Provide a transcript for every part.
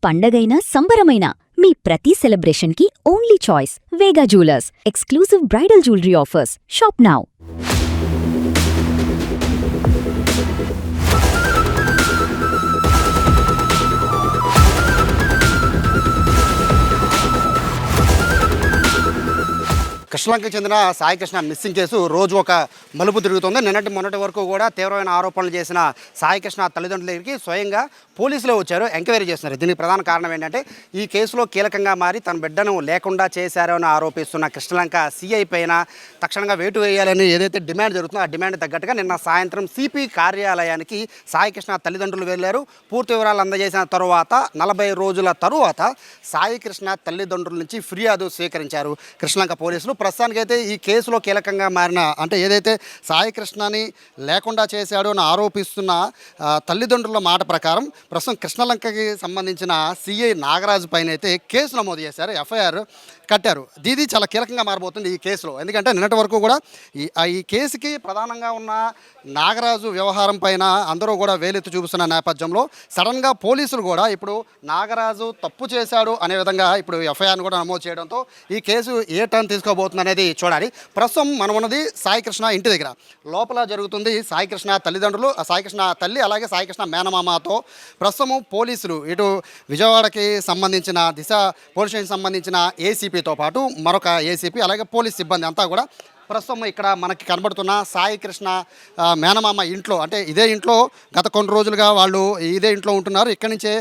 పండగైనా సంబరమైనా మీ ప్రతి సెలబ్రేషన్కి only choice Vega jewellers. Exclusive bridal jewellery offers. Shop now. కృష్ణలంకకు చెందిన సాయి కృష్ణ మిస్సింగ్ కేసు రోజు ఒక మలుపు తిరుగుతుంది. మొన్నటి వరకు కూడా తీవ్రమైన ఆరోపణలు చేసిన సాయి కృష్ణ తల్లిదండ్రుల దగ్గరికి స్వయంగా పోలీసులే వచ్చారు, ఎంక్వైరీ చేస్తున్నారు. దీనికి ప్రధాన కారణం ఏంటంటే ఈ కేసులో కీలకంగా మారి తన బిడ్డను లేకుండా చేశారని ఆరోపిస్తున్న కృష్ణలంక సిఐ పైన తక్షణంగా వేటు వేయాలని ఏదైతే డిమాండ్ జరుగుతుందో ఆ డిమాండ్ తగ్గట్టుగా నిన్న సాయంత్రం సిపి కార్యాలయానికి సాయి కృష్ణ తల్లిదండ్రులు వెళ్ళారు. పూర్తి వివరాలు అందజేసిన తరువాత 40 రోజుల తరువాత సాయి కృష్ణ తల్లిదండ్రుల నుంచి ఫిర్యాదు స్వీకరించారు కృష్ణలంక పోలీసులు. ప్రస్తుతానికైతే ఈ కేసులో కీలకంగా మారిన అంటే ఏదైతే సాయి కృష్ణని లేకుండా చేశాడో అని ఆరోపిస్తున్న తల్లిదండ్రుల మాట ప్రకారం ప్రస్తుతం కృష్ణలంకకి సంబంధించిన సిఐ నాగరాజు పైన అయితే కేసు నమోదు చేశారు, ఎఫ్ఐఆర్ కట్టారు. ఇది చాలా కీలకంగా మారబోతుంది ఈ కేసులో. ఎందుకంటే నిన్నటి వరకు కూడా ఈ కేసుకి ప్రధానంగా ఉన్న నాగరాజు వ్యవహారం పైన అందరూ కూడా వేలెత్తి చూపిస్తున్న నేపథ్యంలో సడన్గా పోలీసులు కూడా ఇప్పుడు నాగరాజు తప్పు చేశాడు అనే విధంగా ఇప్పుడు ఎఫ్ఐఆర్ను కూడా నమోదు చేయడంతో ఈ కేసు ఏ టర్న్ తీసుకోబోతుంది అనేది చూడాలి. ప్రస్తుతం మనం ఉన్నది సాయి కృష్ణ ఇంటి దగ్గర. లోపల జరుగుతుంది సాయి కృష్ణ తల్లిదండ్రులు, సాయి కృష్ణ తల్లి అలాగే సాయి కృష్ణ మేనమామతో ప్రస్తుతం పోలీసులు ఇటు విజయవాడకి సంబంధించిన దిశ పోలీస్ స్టేషన్ సంబంధించిన ఏసీపీతో పాటు మరొక ఏసీపీ అలాగే పోలీస్ సిబ్బంది అంతా కూడా ప్రస్తుతం ఇక్కడ మనకి కనబడుతున్న సాయి కృష్ణ మేనమామ ఇంట్లో అంటే ఇదే ఇంట్లో గత కొన్ని రోజులుగా వాళ్ళు ఇదే ఇంట్లో ఉంటున్నారు. ఇక్కడి నుంచే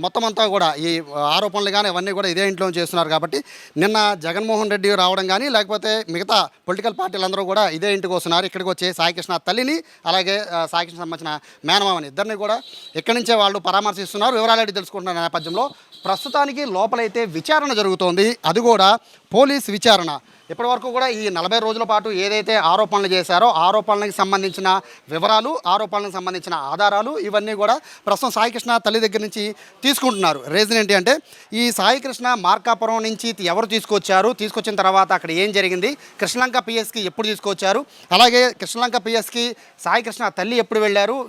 మొత్తం అంతా కూడా ఈ ఆరోపణలు కానీ అవన్నీ కూడా ఇదే ఇంట్లో చేస్తున్నారు. కాబట్టి నిన్న జగన్మోహన్ రెడ్డి రావడం కానీ లేకపోతే మిగతా పొలిటికల్ పార్టీలందరూ కూడా ఇదే ఇంటికి వస్తున్నారు. ఇక్కడికి వచ్చే సాయి కృష్ణ తల్లిని అలాగే సాయి కృష్ణ సంబంధించిన మేనమామని ఇద్దరిని కూడా ఇక్కడి నుంచే వాళ్ళు పరామర్శిస్తున్నారు, వివరాలు తెలుసుకుంటున్న నేపథ్యంలో ప్రస్తుతానికి లోపలైతే విచారణ జరుగుతోంది. అది కూడా పోలీస్ విచారణ. ఇప్పటివరకు కూడా ఈ 40 రోజుల పాటు ఏదైతే ఆరోపణలు చేశారో ఆరోపణలకు సంబంధించిన వివరాలు, ఆరోపణలకు సంబంధించిన ఆధారాలు ఇవన్నీ కూడా ప్రస్తుతం సాయి కృష్ణ తల్లి దగ్గర నుంచి తీసుకుంటున్నారు. రీజన్ ఏంటి అంటే ఈ సాయి కృష్ణ మార్కాపురం నుంచి ఎవరు తీసుకొచ్చిన తర్వాత అక్కడ ఏం జరిగింది, కృష్ణలంక పిఎస్కి ఎప్పుడు తీసుకొచ్చారు, అలాగే కృష్ణలంక పిఎస్కి సాయి కృష్ణ తల్లి ఎప్పుడు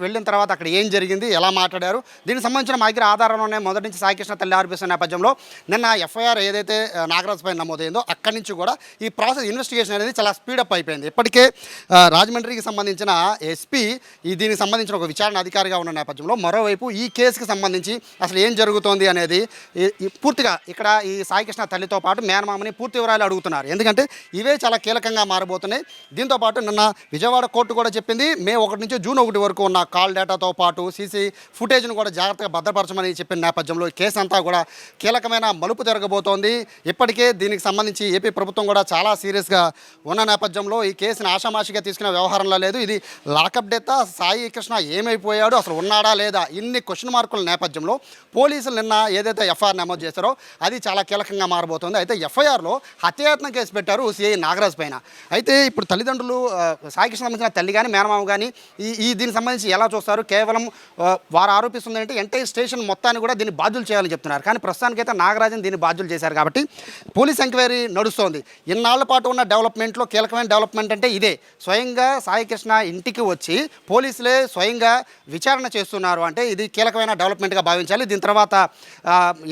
వెళ్ళిన తర్వాత అక్కడ ఏం జరిగింది, ఎలా మాట్లాడారు, దీనికి సంబంధించిన మా దగ్గర ఆధారాలు ఉన్నాయి. మొదటి నుంచి సాయి కృష్ణ తల్లి ఆరోపిస్తున్న నేపథ్యంలో నిన్న ఎఫ్ఐఆర్ ఏదైతే నాగరాజు పైన నమోదైందో అక్కడి నుంచి కూడా ఈ ప్రాసెస్ ఇన్వెస్టిగేషన్ అనేది చాలా స్పీడప్ అయిపోయింది. ఇప్పటికే రాజమండ్రికి సంబంధించిన ఎస్పీ దీనికి సంబంధించిన ఒక విచారణ అధికారిగా ఉన్న నేపథ్యంలో మరోవైపు ఈ కేసుకి సంబంధించి అసలు ఏం జరుగుతోంది అనేది పూర్తిగా ఇక్కడ ఈ సాయికృష్ణ తల్లితో పాటు మేనమామని పూర్తి వివరాలు అడుగుతున్నారు. ఎందుకంటే ఇవే చాలా కీలకంగా మారబోతున్నాయి. దీంతోపాటు నిన్న విజయవాడ కోర్టు కూడా చెప్పింది మే 1 నుంచి జూన్ 1 వరకు ఉన్న కాల్ డేటాతో పాటు సీసీ ఫుటేజ్ను కూడా జాగ్రత్తగా భద్రపరచమని చెప్పిన నేపథ్యంలో కేసు అంతా కూడా కీలకమైన మలుపు జరగబోతోంది. ఇప్పటికే దీనికి సంబంధించి ఏపీ ప్రభుత్వం కూడా చాలా సీరియస్గా ఉన్న నేపథ్యంలో ఈ కేసుని ఆషామాషిగా తీసుకునే వ్యవహారంలో లేదు. ఇది లాకప్ డెత్, సాయి కృష్ణ ఏమైపోయాడు, అసలు ఉన్నాడా లేదా, ఇన్ని క్వశ్చన్ మార్కుల నేపథ్యంలో పోలీసులు నిన్న ఏదైతే ఎఫ్ఐఆర్ నమోదు చేశారో అది చాలా కీలకంగా మారబోతుంది. అయితే ఎఫ్ఐఆర్లో హత్యాయత్నం కేసు పెట్టారు సిఐ నాగరాజ్ పైన. అయితే ఇప్పుడు తల్లిదండ్రులు సాయి కృష్ణ సంబంధించిన తల్లి కానీ మేనమామ కానీ దీనికి సంబంధించి ఎలా చూస్తారు, కేవలం వారు ఆరోపిస్తుంది అంటే ఎంటైర్ స్టేషన్ మొత్తాన్ని కూడా దీన్ని బాధ్యులు చేయాలని చెప్తున్నారు. కానీ ప్రస్తుతానికైతే నాగరాజన్ దీన్ని బాధ్యులు చేశారు కాబట్టి పోలీస్ ఎంక్వైరీ నడుస్తోంది. ఇన్నాళ్ల పాటు ఉన్న డెవలప్మెంట్లో కీలకమైన డెవలప్మెంట్ అంటే ఇదే. స్వయంగా సాయి కృష్ణ ఇంటికి వచ్చి పోలీసులే స్వయంగా విచారణ చేస్తున్నారు అంటే ఇది కీలకమైన డెవలప్మెంట్గా భావించాలి. దీని తర్వాత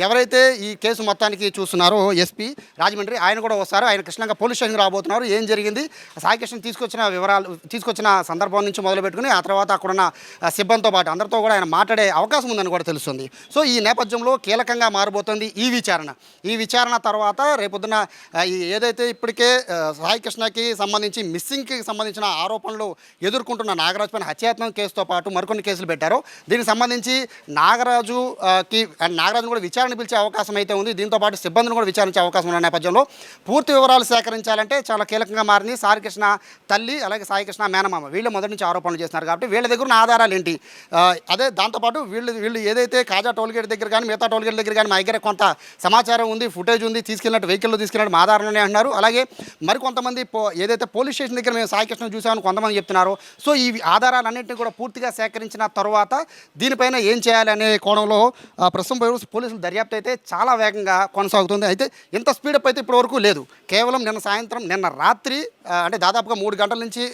ఎవరైతే ఈ కేసు మొత్తానికి చూస్తున్నారో ఎస్పీ రాజమండ్రి ఆయన కూడా వస్తారు. ఆయన కృష్ణంగా పోలీస్ స్టేషన్కి రాబోతున్నారు. ఏం జరిగింది, సాయి కృష్ణ తీసుకొచ్చిన సందర్భం నుంచి మొదలుపెట్టుకుని ఆ తర్వాత అక్కడున్న సిబ్బందితో పాటు అందరితో కూడా ఆయన మాట్లాడే అవకాశం ఉందని కూడా తెలుస్తుంది. సో ఈ నేపథ్యంలో కీలకంగా మారబోతుంది ఈ విచారణ తర్వాత రేపొద్దున ఏదైతే ఇప్పటికే సాయి కృష్ణకి సంబంధించి మిస్సింగ్కి సంబంధించిన ఆరోపణలు ఎదుర్కొంటున్న నాగరాజు పైన హత్యాయత్నం కేసుతో పాటు మరికొన్ని కేసులు పెట్టారు. దీనికి సంబంధించి నాగరాజును కూడా విచారణ పిలిచే అవకాశం అయితే ఉంది. దీంతో పాటు సిబ్బందిని కూడా విచారించే అవకాశం ఉన్న నేపథ్యంలో పూర్తి వివరాలు సేకరించాలంటే చాలా కీలకంగా మారింది. సాయి కృష్ణ తల్లి అలాగే సాయి కృష్ణ మేనమామ వీళ్ళు మొదటి నుంచి ఆరోపణలు చేస్తున్నారు కాబట్టి వీళ్ళ దగ్గర ఉన్న ఆధారాలు ఏంటి, అదే దాంతోపాటు వీళ్ళు ఏదైతే కాజా టోల్గేట్ దగ్గర కానీ మిగతా టోల్గేట్ దగ్గర కానీ మా దగ్గర కొంత సమాచారం ఉంది, ఫుటేజ్ ఉంది, వెహికల్లో తీసుకెళ్ళినట్టు ఆధారాలు అంటున్నారు. అలాగే అలాగే మరికొంతమంది ఏదైతే పోలీస్ స్టేషన్ దగ్గర మేము సాయి కృష్ణ చూసామని కొంతమంది చెప్తున్నారు. సో ఈ ఆధారాలన్నింటినీ కూడా పూర్తిగా సేకరించిన తర్వాత దీనిపైన ఏం చేయాలి అనే కోణంలో ప్రస్తుతం పోలీసుల దర్యాప్తు అయితే చాలా వేగంగా కొనసాగుతుంది. అయితే ఇంత స్పీడప్ అయితే ఇప్పటివరకు లేదు. కేవలం నిన్న రాత్రి అంటే దాదాపుగా 3 గంటల నుంచి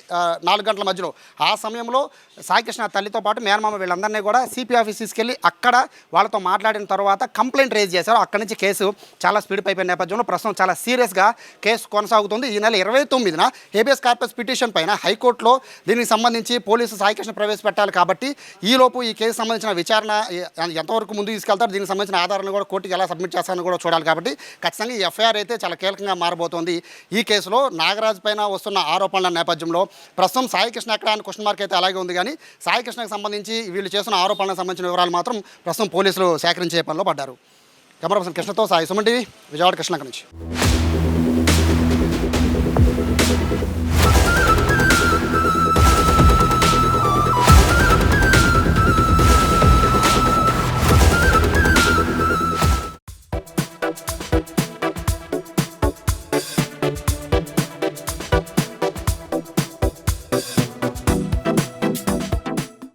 4 గంటల మధ్యలో ఆ సమయంలో సాయి కృష్ణ తల్లితో పాటు మేనమామ వీళ్ళందరినీ కూడా సిపి ఆఫీస్ తీసుకెళ్ళి అక్కడ వాళ్ళతో మాట్లాడిన తర్వాత కంప్లైంట్ రేజ్ చేశారు. అక్కడి నుంచి కేసు చాలా స్పీడ్ అయిపోయిన నేపథ్యంలో ప్రస్తుతం చాలా సీరియస్గా కేసు కొనసాగుతుంది. ఈ నెల 29న హేబియస్ కార్పస్ పిటిషన్ పైన హైకోర్టులో దీనికి సంబంధించి పోలీసు సాయి కృష్ణ ప్రవేశపెట్టాలి. కాబట్టి ఈలోపు ఈ కేసు సంబంధించిన విచారణ ఎంతవరకు ముందుకు తీసుకెళ్తారు, దీనికి సంబంధించిన ఆధారాలను కూడా కోర్టుకి ఎలా సబ్మిట్ చేస్తారని కూడా చూడాలి. కాబట్టి ఖచ్చితంగా ఈ ఎఫ్ఐఆర్ అయితే చాలా కీలకంగా మారబోతోంది. ఈ కేసులో నాగరాజ్ పైన వస్తున్న ఆరోపణల నేపథ్యంలో ప్రస్తుతం సాయి కృష్ణ ఎక్కడ అని క్వశ్చన్ మార్క్ అయితే అలాగే ఉంది. కానీ సాయి కృష్ణకు సంబంధించి వీళ్ళు చేస్తున్న ఆరోపణలకు సంబంధించిన వివరాలు మాత్రం ప్రస్తుతం పోలీసులు సేకరించే పనిలో పడ్డారు. కెమెరా పర్సన్ కృష్ణతో సాయి, సుమన్ టీవీ, విజయవాడ కృష్ణ నుంచి.